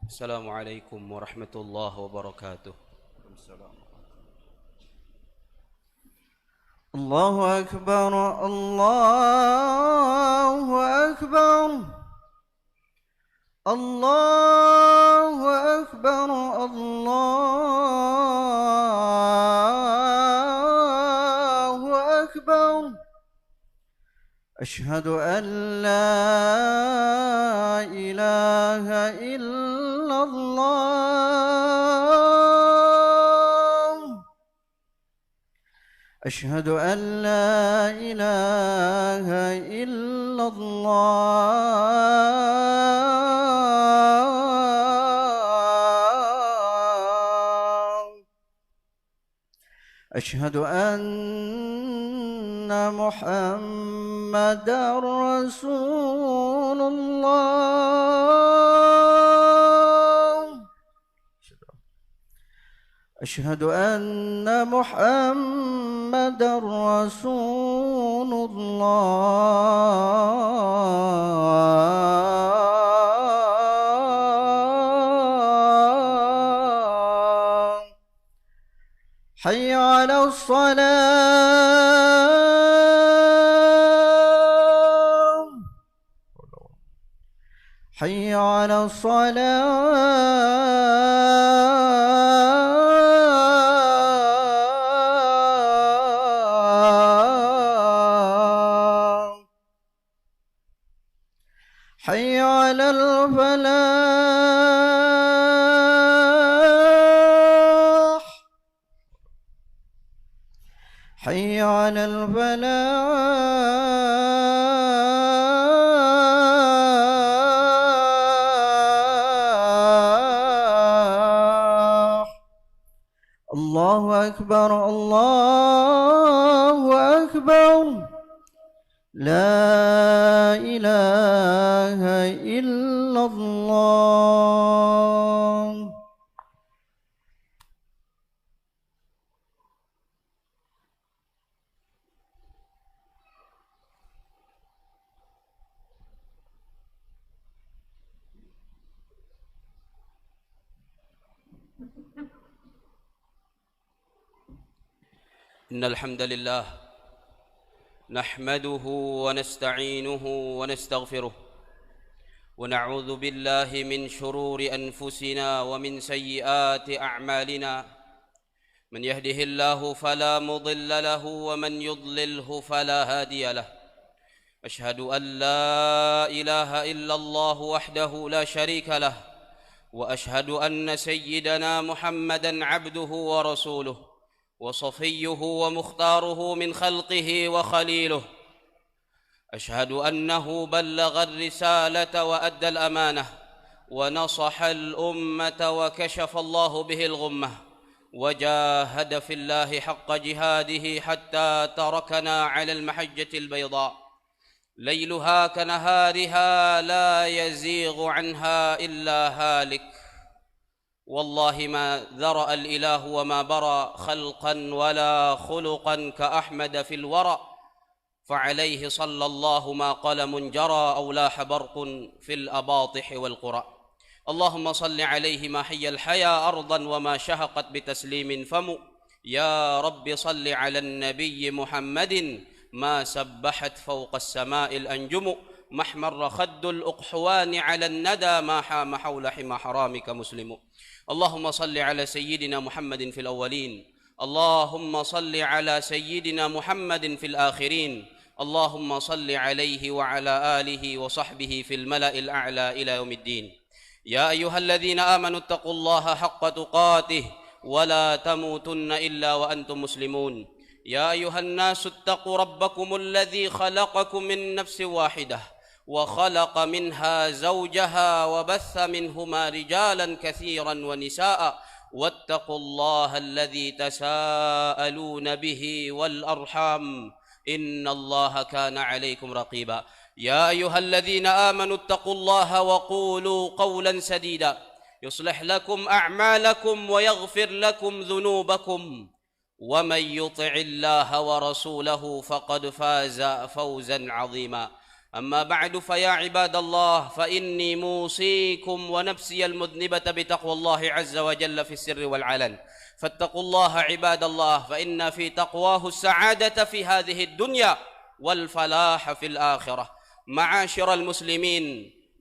السلام عليكم ورحمة الله وبركاته. الله أكبر الله أكبر الله أكبر الله أكبر. أشهد أن لا إله إلا الله. أشهد أن لا إله إلا الله. أشهد أن محمدًا رسول الله. أشهد أن محمدًا رسول الله. حي على الصلاة. حي على الصلاة. حي على الفلاح. حي على الفلاح. الله أكبر الله أكبر. لا إله إلا الله. إن الحمد لله نحمده ونستعينه ونستغفره ونعوذ بالله من شرور أنفسنا ومن سيئات أعمالنا. من يهده الله فلا مضل له ومن يضلله فلا هادي له. أشهد أن لا إله إلا الله وحده لا شريك له، وأشهد أن سيدنا محمدًا عبده ورسوله وصفيه ومختاره من خلقه وخليله. أشهد أنه بلغ الرسالة وأدى الأمانة ونصح الأمة وكشف الله به الغمة، وجاهد في الله حق جهاده حتى تركنا على المحجة البيضاء ليلها كنهارها لا يزيغ عنها إلا هالك. والله ما ذرأ الإله وما برى خلقا ولا خلقا كأحمد في الورى، فعليه صلى الله ما قلم جرى أو لاح برق في الأباطح والقرى. اللهم صل عليه ما حي الحيا أرضا وما شهقت بتسليم فم. يا رب صل على النبي محمد ما سبحت فوق السماء الأنجم. ما احمر خد الأقحوان على الندى ما حام حول حمى حرامك مسلم. اللهم صل على سيدنا محمد في الأولين، اللهم صل على سيدنا محمد في الآخرين، اللهم صل عليه وعلى آله وصحبه في الملأ الأعلى إلى يوم الدين. يا أيها الذين آمنوا اتقوا الله حق تقاته ولا تموتن إلا وأنتم مسلمون. يا أيها الناس اتقوا ربكم الذي خلقكم من نفس واحدة وخلق منها زوجها وبث منهما رجالا كثيرا ونساء، واتقوا الله الذي تساءلون به والأرحام إن الله كان عليكم رقيبا. يا أيها الذين آمنوا اتقوا الله وقولوا قولا سديدا يصلح لكم أعمالكم ويغفر لكم ذنوبكم، ومن يطع الله ورسوله فقد فاز فوزا عظيما. أما بعد فيا عباد الله فإني موصيكم ونفسي المذنبة بتقوى الله عز وجل في السر والعلن فاتقوا الله عباد الله فإن في تقواه السعادة في هذه الدنيا والفلاح في الآخرة. معاشر المسلمين,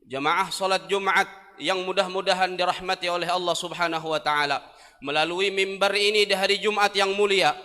jamaah salat Jumat yang mudah-mudahan dirahmati oleh Allah Subhanahu wa taala. Melalui mimbar ini di hari Jumat yang mulia,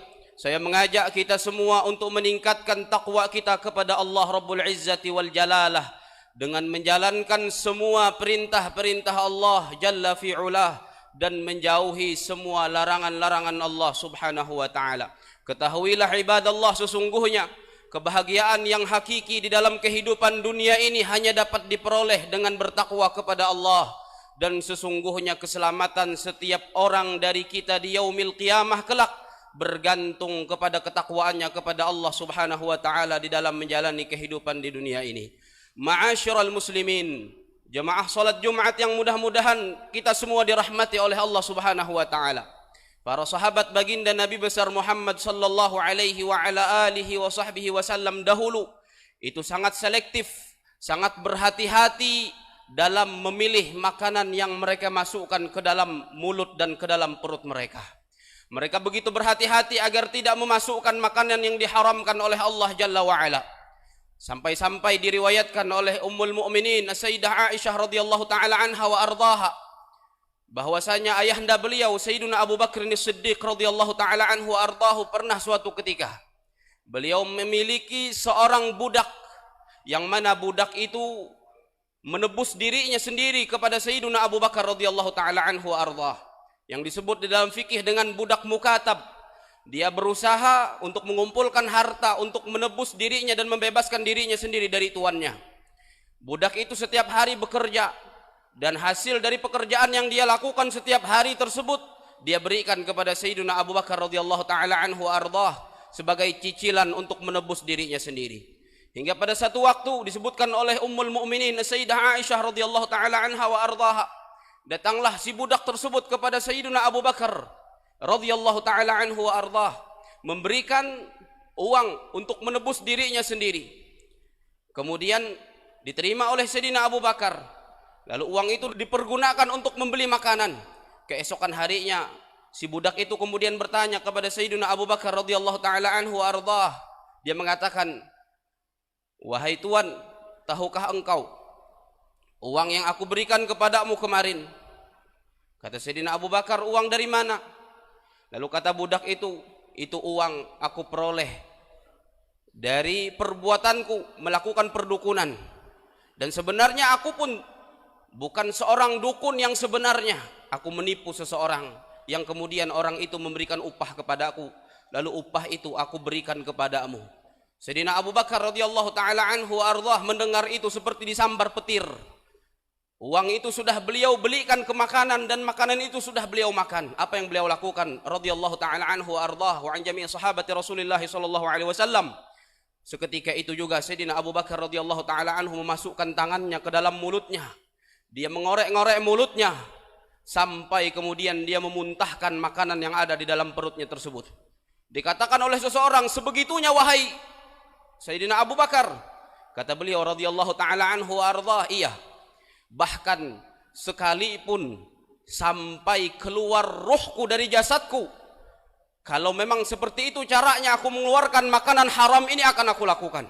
saya mengajak kita semua untuk meningkatkan takwa kita kepada Allah Rabbul Izzati wal Jalalah dengan menjalankan semua perintah-perintah Allah Jalla fi'ulah dan menjauhi semua larangan-larangan Allah Subhanahu wa taala. Ketahuilah ibadallah, sesungguhnya kebahagiaan yang hakiki di dalam kehidupan dunia ini hanya dapat diperoleh dengan bertakwa kepada Allah, dan sesungguhnya keselamatan setiap orang dari kita di yaumil qiyamah kelak bergantung kepada ketakwaannya kepada Allah Subhanahu wa taala di dalam menjalani kehidupan di dunia ini. Ma'asyiral muslimin, jemaah salat Jumat yang mudah-mudahan kita semua dirahmati oleh Allah Subhanahu wa taala. Para sahabat baginda Nabi besar Muhammad sallallahu alaihi wa ala alihi wa sahbihi wasallam dahulu itu sangat selektif, sangat berhati-hati dalam memilih makanan yang mereka masukkan ke dalam mulut dan ke dalam perut mereka. Mereka begitu berhati-hati agar tidak memasukkan makanan yang diharamkan oleh Allah Jalla wa'ala. Sampai-sampai diriwayatkan oleh Ummul Mukminin Sayyidah Aisyah radhiyallahu ta'ala anha wa ardaha, bahwasanya ayahanda beliau Sayyiduna Abu Bakr As-Siddiq radhiyallahu ta'ala anhu wa ardahu pernah suatu ketika beliau memiliki seorang budak, yang mana budak itu menebus dirinya sendiri kepada Sayyiduna Abu Bakar radhiyallahu ta'ala anhu wa ardah, yang disebut di dalam fikih dengan budak mukatab. Dia berusaha untuk mengumpulkan harta untuk menebus dirinya dan membebaskan dirinya sendiri dari tuannya. Budak itu setiap hari bekerja, dan hasil dari pekerjaan yang dia lakukan setiap hari tersebut dia berikan kepada Sayyidina Abu Bakar radhiyallahu taala anhu ardah sebagai cicilan untuk menebus dirinya sendiri. Hingga pada satu waktu disebutkan oleh Ummul Mukminin Sayyidah Aisyah radhiyallahu taala anha wa ardaha, datanglah si budak tersebut kepada Sayyidina Abu Bakar radhiyallahu taala anhu wa ardah, memberikan uang untuk menebus dirinya sendiri. Kemudian diterima oleh Sayyidina Abu Bakar. Lalu uang itu dipergunakan untuk membeli makanan. Keesokan harinya si budak itu kemudian bertanya kepada Sayyidina Abu Bakar radhiyallahu taala anhu wa ardah. Dia mengatakan, "Wahai tuan, tahukah engkau uang yang aku berikan kepadamu kemarin?" Kata Sayyidina Abu Bakar, "Uang dari mana?" Lalu kata budak itu uang aku peroleh dari perbuatanku melakukan perdukunan. Dan sebenarnya aku pun bukan seorang dukun yang sebenarnya. Aku menipu seseorang yang kemudian orang itu memberikan upah kepadaku. Lalu upah itu aku berikan kepadamu." Sayyidina Abu Bakar radhiyallahu taala anhu ardah mendengar itu seperti disambar petir. Uang itu sudah beliau belikan ke makanan dan makanan itu sudah beliau makan. Apa yang beliau lakukan radhiyallahu taala anhu ardah wa an jami' sahabati Rasulillah sallallahu alaihi wasallam? Seketika itu juga Sayyidina Abu Bakar radhiyallahu taala anhu memasukkan tangannya ke dalam mulutnya. Dia mengorek-ngorek mulutnya sampai kemudian dia memuntahkan makanan yang ada di dalam perutnya tersebut. Dikatakan oleh seseorang, "Sebegitunya wahai Sayyidina Abu Bakar?" Kata beliau radhiyallahu taala anhu ardah, "Iya. Bahkan sekalipun sampai keluar ruhku dari jasadku, kalau memang seperti itu caranya aku mengeluarkan makanan haram ini akan aku lakukan."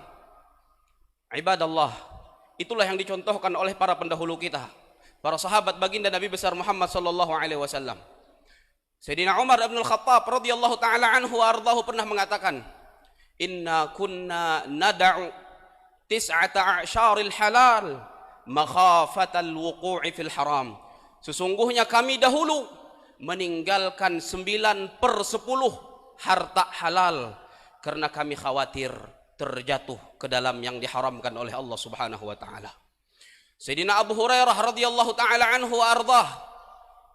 Ibadallah, itulah yang dicontohkan oleh para pendahulu kita, para sahabat baginda Nabi besar Muhammad sallallahu alaihi wasallam. Sayyidina Umar bin Al-Khattab radhiyallahu taala anhu ardahu pernah mengatakan, "Inna kunna nad'u tis'ata a'syaril halal makhafatal wuqu'i fil haram." Sesungguhnya kami dahulu meninggalkan 9/10 harta halal karena kami khawatir terjatuh ke dalam yang diharamkan oleh Allah Subhanahu wa taala. Sayyidina Abu Hurairah radhiyallahu taala anhu ardah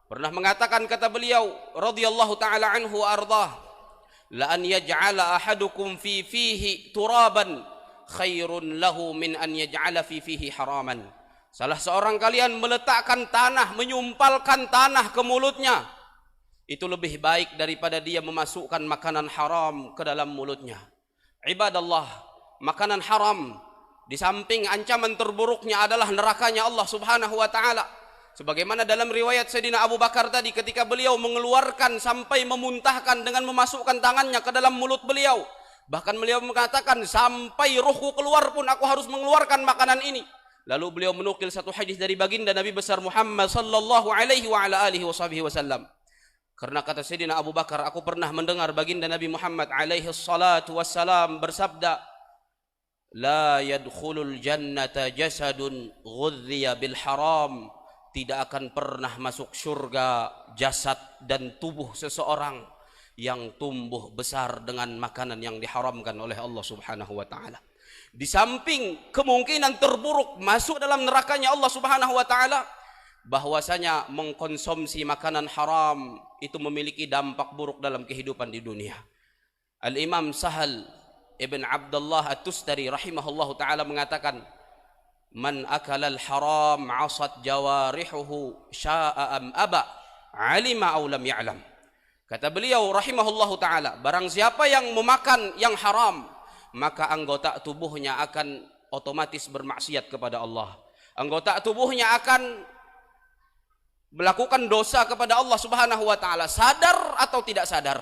pernah mengatakan, kata beliau radhiyallahu taala anhu ardah, "La an yaj'ala ahadukum fi fihi turaban khairun lahu min an yaj'ala fi fihi haraman." Salah seorang kalian meletakkan tanah, menyumpalkan tanah ke mulutnya, itu lebih baik daripada dia memasukkan makanan haram ke dalam mulutnya. Ibadallah, makanan haram Di samping ancaman terburuknya adalah nerakanya Allah Subhanahu wa taala. Sebagaimana dalam riwayat Sayyidina Abu Bakar tadi, ketika beliau mengeluarkan sampai memuntahkan dengan memasukkan tangannya ke dalam mulut beliau. Bahkan beliau mengatakan, sampai ruhku keluar pun aku harus mengeluarkan makanan ini. Lalu beliau menukil satu hadis dari baginda Nabi besar Muhammad sallallahu alaihi wa ala alihi wasallam. Karena kata Sayyidina Abu Bakar, aku pernah mendengar baginda Nabi Muhammad alaihi salatu wassalam bersabda, la yadkhulul jannata jasadun ghudhiya bil haram. Tidak akan pernah masuk surga jasad dan tubuh seseorang yang tumbuh besar dengan makanan yang diharamkan oleh Allah Subhanahu wa taala. Di samping kemungkinan terburuk masuk dalam nerakanya Allah Subhanahu wa taala, bahwasanya mengkonsumsi makanan haram itu memiliki dampak buruk dalam kehidupan di dunia. Al-Imam Sahal Ibn Abdullah At-Tustari rahimahullahu taala mengatakan, man akala al-haram asat jawarihuhu sya'a am aba, alima aw lam ya'lam. Kata beliau rahimahullahu taala, barang siapa yang memakan yang haram, maka anggota tubuhnya akan otomatis bermaksiat kepada Allah. Anggota tubuhnya akan melakukan dosa kepada Allah Subhanahu wa taala, sadar atau tidak sadar,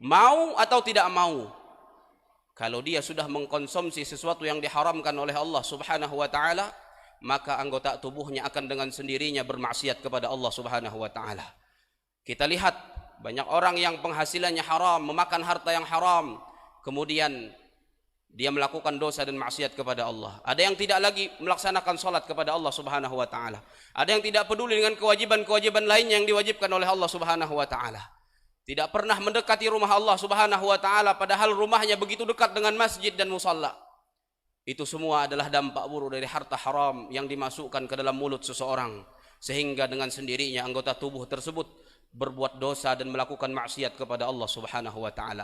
mau atau tidak mau. Kalau dia sudah mengkonsumsi sesuatu yang diharamkan oleh Allah Subhanahu wa taala, maka anggota tubuhnya akan dengan sendirinya bermaksiat kepada Allah Subhanahu wa taala. Kita lihat banyak orang yang penghasilannya haram, memakan harta yang haram, kemudian dia melakukan dosa dan maksiat kepada Allah. Ada yang tidak lagi melaksanakan salat kepada Allah Subhanahu wa taala. Ada yang tidak peduli dengan kewajiban-kewajiban lainnya yang diwajibkan oleh Allah Subhanahu wa taala. Tidak pernah mendekati rumah Allah Subhanahu wa taala, padahal rumahnya begitu dekat dengan masjid dan musalla. Itu semua adalah dampak buruk dari harta haram yang dimasukkan ke dalam mulut seseorang, sehingga dengan sendirinya anggota tubuh tersebut berbuat dosa dan melakukan maksiat kepada Allah Subhanahu wa taala.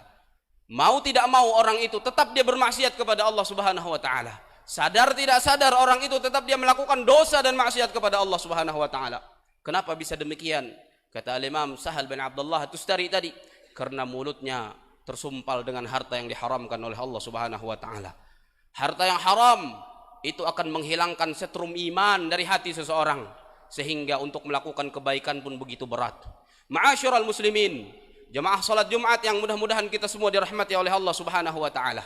Mau tidak mau orang itu tetap dia bermaksiat kepada Allah Subhanahu wa taala. Sadar tidak sadar orang itu tetap dia melakukan dosa dan maksiat kepada Allah Subhanahu wa taala. Kenapa bisa demikian? Kata Al-Imam Sahal bin Abdullah Tustari tadi, karena mulutnya tersumpal dengan harta yang diharamkan oleh Allah Subhanahu wa taala. Harta yang haram itu akan menghilangkan setrum iman dari hati seseorang, sehingga untuk melakukan kebaikan pun begitu berat. Ma'asyiral muslimin, jemaah salat Jumat yang mudah-mudahan kita semua dirahmati oleh Allah Subhanahu wa taala.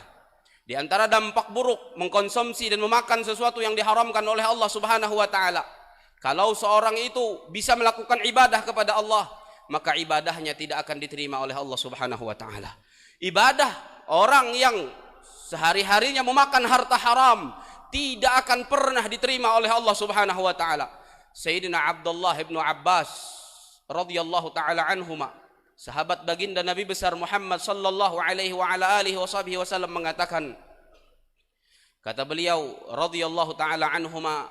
Di antara dampak buruk mengkonsumsi dan memakan sesuatu yang diharamkan oleh Allah Subhanahu wa taala, kalau seorang itu bisa melakukan ibadah kepada Allah, maka ibadahnya tidak akan diterima oleh Allah Subhanahu wa taala. Ibadah orang yang sehari-harinya memakan harta haram tidak akan pernah diterima oleh Allah Subhanahu wa taala. Sayyidina Abdullah bin Abbas radhiyallahu taala anhuma, sahabat baginda Nabi besar Muhammad sallallahu alaihi wa ala alihi wasallam mengatakan, kata beliau radhiyallahu taala anhuma,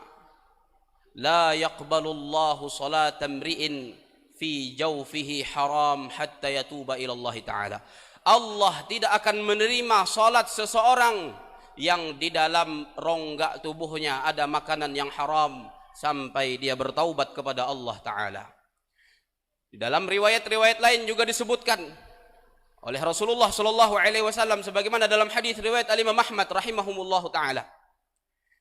la yaqbalullahu salata mri'in fi jawfihi haram hatta yatuba ila Allah taala. Allah tidak akan menerima salat seseorang yang di dalam rongga tubuhnya ada makanan yang haram sampai dia bertaubat kepada Allah taala. Di dalam riwayat-riwayat lain juga disebutkan oleh Rasulullah sallallahu alaihi wasallam, sebagaimana dalam hadis riwayat Al-Imam Ahmad rahimahumullahu taala,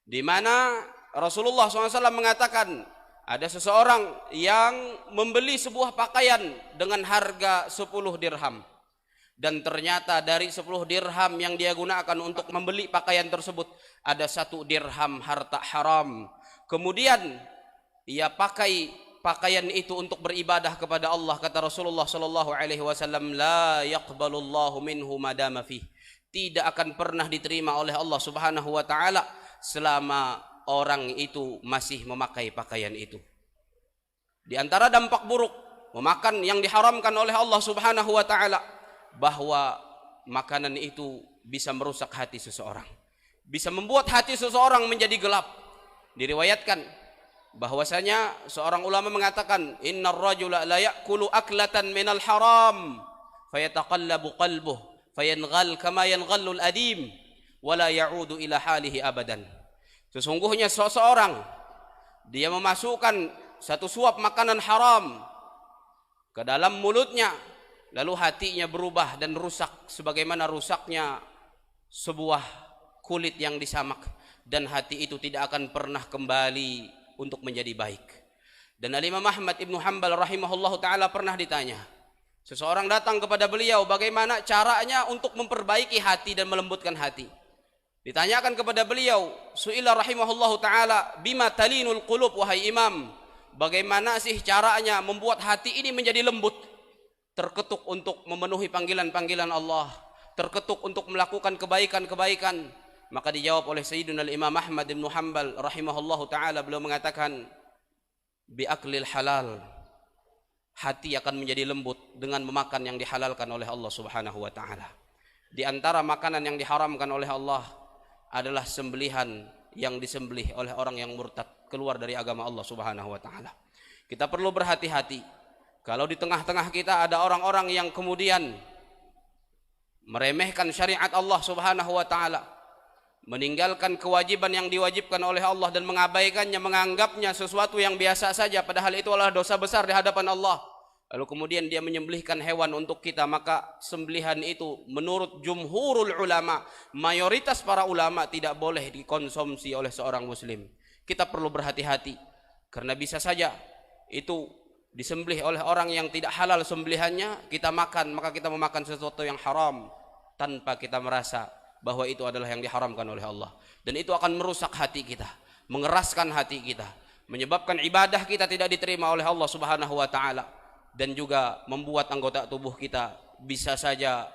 di mana Rasulullah SAW mengatakan ada seseorang yang membeli sebuah pakaian dengan harga 10 dirham, dan ternyata dari 10 dirham yang dia gunakan untuk membeli pakaian tersebut ada 1 dirham harta haram. Kemudian ia pakai pakaian itu untuk beribadah kepada Allah. Kata Rasulullah SAW, la yaqbalullahu minhu madama fih, tidak akan pernah diterima oleh Allah Subhanahu wa taala selama orang itu masih memakai pakaian itu. Di antara dampak buruk memakan yang diharamkan oleh Allah Subhanahu wa taala, bahwa makanan itu bisa merusak hati seseorang, bisa membuat hati seseorang menjadi gelap. Diriwayatkan bahwasanya seorang ulama mengatakan, innar rajula la ya'kulu aklatan minal haram fayataqallabu qalbuh fayanghal kama yanghallul adim wa la ya'udu ila halihi abadan. Sesungguhnya seseorang dia memasukkan satu suap makanan haram ke dalam mulutnya, lalu hatinya berubah dan rusak sebagaimana rusaknya sebuah kulit yang disamak, dan hati itu tidak akan pernah kembali untuk menjadi baik. Dan Imam Ahmad Ibnu Hanbal rahimahullahu taala pernah ditanya, seseorang datang kepada beliau, bagaimana caranya untuk memperbaiki hati dan melembutkan hati. Ditanyakan kepada beliau, su'ila rahimahullahu taala, bima talinul qulub, wahai imam, bagaimana sih caranya membuat hati ini menjadi lembut, terketuk untuk memenuhi panggilan-panggilan Allah, terketuk untuk melakukan kebaikan-kebaikan. Maka dijawab oleh Sayyidina Imam Ahmad bin Hanbal rahimahullahu taala, beliau mengatakan, bi aklil halal, hati akan menjadi lembut dengan memakan yang dihalalkan oleh Allah Subhanahu wa taala. Di antara makanan yang diharamkan oleh Allah adalah sembelihan yang disembelih oleh orang yang murtad, keluar dari agama Allah Subhanahu wa taala. Kita perlu berhati-hati kalau di tengah-tengah kita ada orang-orang yang kemudian meremehkan syariat Allah Subhanahu wa taala, meninggalkan kewajiban yang diwajibkan oleh Allah dan mengabaikannya, menganggapnya sesuatu yang biasa saja, padahal itu adalah dosa besar di hadapan Allah. Lalu kemudian dia menyembelihkan hewan untuk kita, maka sembelihan itu menurut jumhurul ulama, mayoritas para ulama, tidak boleh dikonsumsi oleh seorang muslim. Kita perlu berhati-hati karena bisa saja itu disembelih oleh orang yang tidak halal sembelihannya, kita makan, maka kita memakan sesuatu yang haram tanpa kita merasa bahwa itu adalah yang diharamkan oleh Allah. Dan itu akan merusak hati kita, mengeraskan hati kita, menyebabkan ibadah kita tidak diterima oleh Allah Subhanahu wa taala, dan juga membuat anggota tubuh kita bisa saja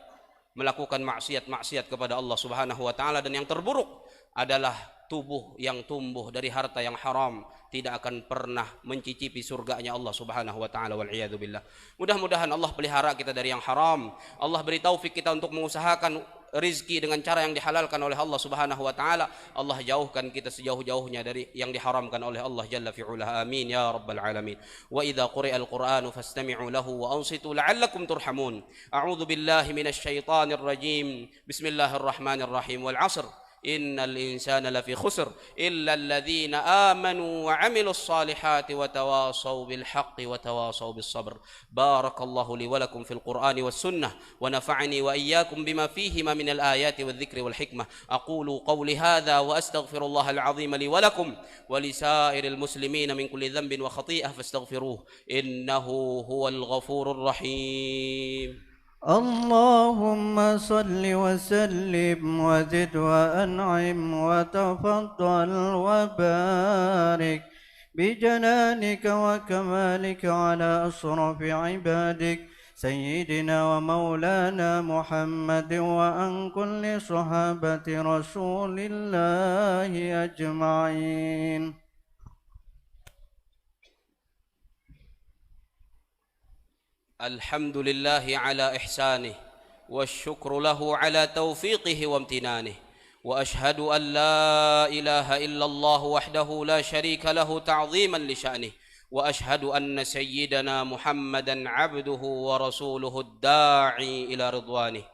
melakukan maksiat-maksiat kepada Allah Subhanahu wa taala. Dan yang terburuk adalah tubuh yang tumbuh dari harta yang haram tidak akan pernah mencicipi surganya Allah Subhanahu wa taala, wal iyadu billah. Mudah-mudahan Allah pelihara kita dari yang haram. Allah beri taufik kita untuk mengusahakan rizki dengan cara yang dihalalkan oleh Allah Subhanahu wa taala. Allah jauhkan kita sejauh-jauhnya dari yang diharamkan oleh Allah Jalla fi'ulah. Amin ya rabbal alamin. Wa idza quri'al qur'anu fastami'u lahu wa ansitu la'allakum turhamun. A'udzu billahi minasy syaithanir rajim. Bismillahirrahmanirrahim. Wal 'ashr innal insana lafi khusr illa alladhina amanu wa 'amilus salihati wa tawasaw bil haqqi wa tawasaw bis sabr. Barakallahu li wa lakum fil Qur'ani was sunnah wa nafa'ani wa iyyakum bima fihima minal ayati wadh dhikri wal hikmah. Aqulu qawli hadha wa astaghfirullahal 'azim li wa lakum wa li sa'iril muslimina min kulli dhanbin wa khati'ah fastaghfiruhu innahu huwal ghafurur rahim. اللهم صل وسلم وزد وأنعم وتفضل وبارك بجلالك وكمالك على أشرف عبادك سيدنا ومولانا محمد وعن كل صحابة رسول الله أجمعين. الحمد لله على إحسانه والشكر له على توفيقه وامتنانه وأشهد أن لا إله إلا الله وحده لا شريك له تعظيما لشأنه وأشهد أن سيدنا محمدا عبده ورسوله الداعي إلى رضوانه.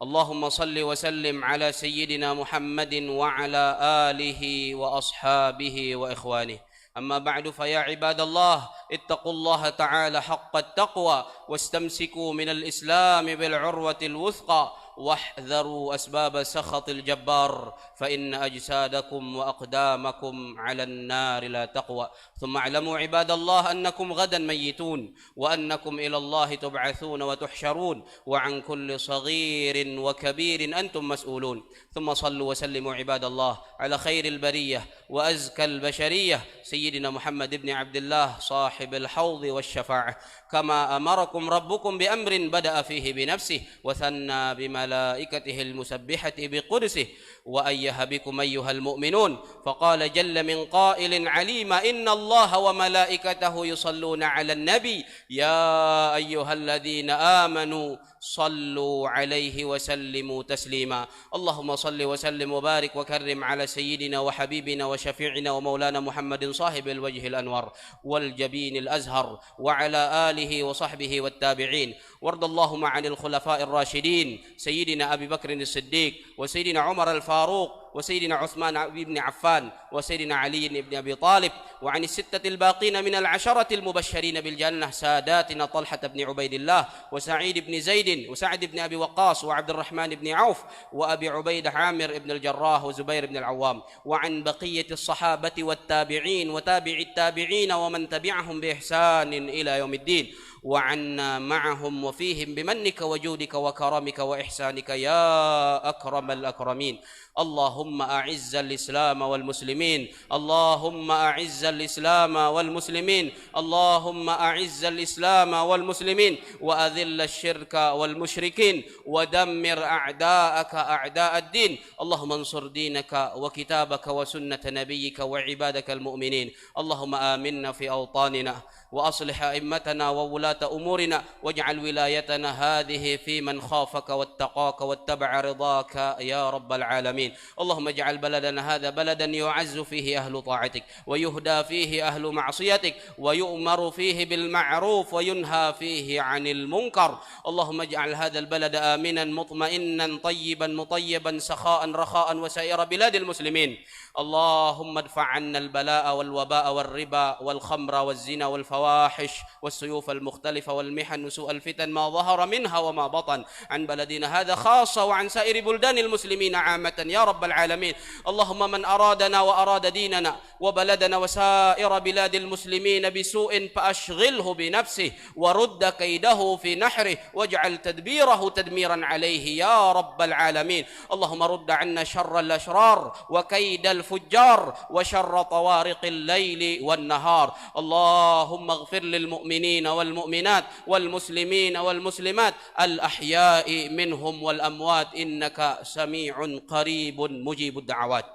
اللهم صل وسلم على سيدنا محمد وعلى آله وأصحابه وإخوانه. أما بعد فيا عباد الله اتقوا الله تعالى حق التقوى واستمسكوا من الإسلام بالعروة الوثقى واحذروا أسباب سخط الجبار فإن أجسادكم وأقدامكم على النار لا تقوى. ثم اعلموا عباد الله أنكم غدا ميتون وأنكم إلى الله تبعثون وتحشرون وعن كل صغير وكبير أنتم مسؤولون. ثم صلوا وسلموا عباد الله على خير البرية وأزكى البشرية سيدنا محمد بن عبد الله صاحب الحوض والشفاعة كما أمركم ربكم بأمر بدأ فيه بنفسه وثنى بملائكته المسبحة بقدسه وأيه بكم أيها المؤمنون فقال جل من قائل عليم إن الله وملائكته يصلون على النبي يا أيها الذين آمنوا صلوا عليه وسلموا تسليما. اللهم صل وسلم وبارك وكرم على سيدنا وحبيبنا وشفيعنا ومولانا محمد صاحب الوجه الأنور والجبين الأزهر وعلى آله وصحبه والتابعين وارض اللهم عن الخلفاء الراشدين سيدنا أبي بكر الصديق وسيدنا عمر الفاروق وسيدنا عثمان بن عفان وسيدنا علي بن أبي طالب وعن الستة الباقين من العشرة المبشرين بالجنة ساداتنا طلحة بن عبيد الله وسعيد بن زيد وسعد بن أبي وقاص وعبد الرحمن بن عوف وأبي عبيدة عامر بن الجراح وزبير بن العوام وعن بقية الصحابة والتابعين وتابع التابعين ومن تبعهم بإحسان إلى يوم الدين وعنا معهم وفيهم بمنك وجودك وكرمك وإحسانك يا أكرم الأكرمين. اللهم أعز الإسلام والمسلمين، اللهم أعز الإسلام والمسلمين، اللهم أعز الإسلام والمسلمين وأذل الشرك والمشركين ودمر أعداءك أعداء الدين. اللهم انصر دينك وكتابك وسنة نبيك وعبادك المؤمنين. اللهم آمنا في أوطاننا وأصلح أئمتنا وولاة أمورنا واجعل ولايتنا هذه في من خافك واتقاك واتبع رضاك يا رب العالمين. اللهم اجعل بلدنا هذا بلدا يعز فيه أهل طاعتك ويهدى فيه أهل معصيتك ويؤمر فيه بالمعروف وينهى فيه عن المنكر. اللهم اجعل هذا البلد آمنا مطمئنا طيبا مطيبا سخاء رخاء وسائر بلاد المسلمين. اللهم ادفع عنا البلاء والوباء والربا والخمر والزنا والفواحش والسيوف المختلفة والمحن وسوء الفتن ما ظهر منها وما بطن عن بلدنا هذا خاصة وعن سائر بلدان المسلمين عامة يا رب العالمين. اللهم من أرادنا وأراد ديننا وبلدنا وسائر بلاد المسلمين بسوء فأشغله بنفسه ورد كيده في نحره واجعل تدبيره تدميرا عليه يا رب العالمين. اللهم رد عنا شر الأشرار وكيد الفجار وشر طوارق الليل والنهار. اللهم اغفر للمؤمنين والمؤمنات والمسلمين والمسلمات الأحياء منهم والأموات إنك سميع قريب مجيب الدعوات.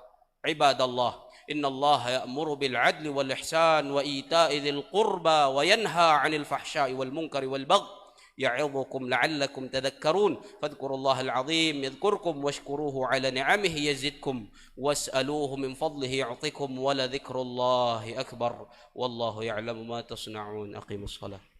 عباد الله إن الله يأمر بالعدل والإحسان وإيتاء ذي القربى وينهى عن الفحشاء والمنكر والبغي يعظكم لعلكم تذكرون. فاذكروا الله العظيم يذكركم واشكروه على نعمه يزدكم واسألوه من فضله يعطكم ولذكر الله أكبر والله يعلم ما تصنعون. أقيموا الصلاة.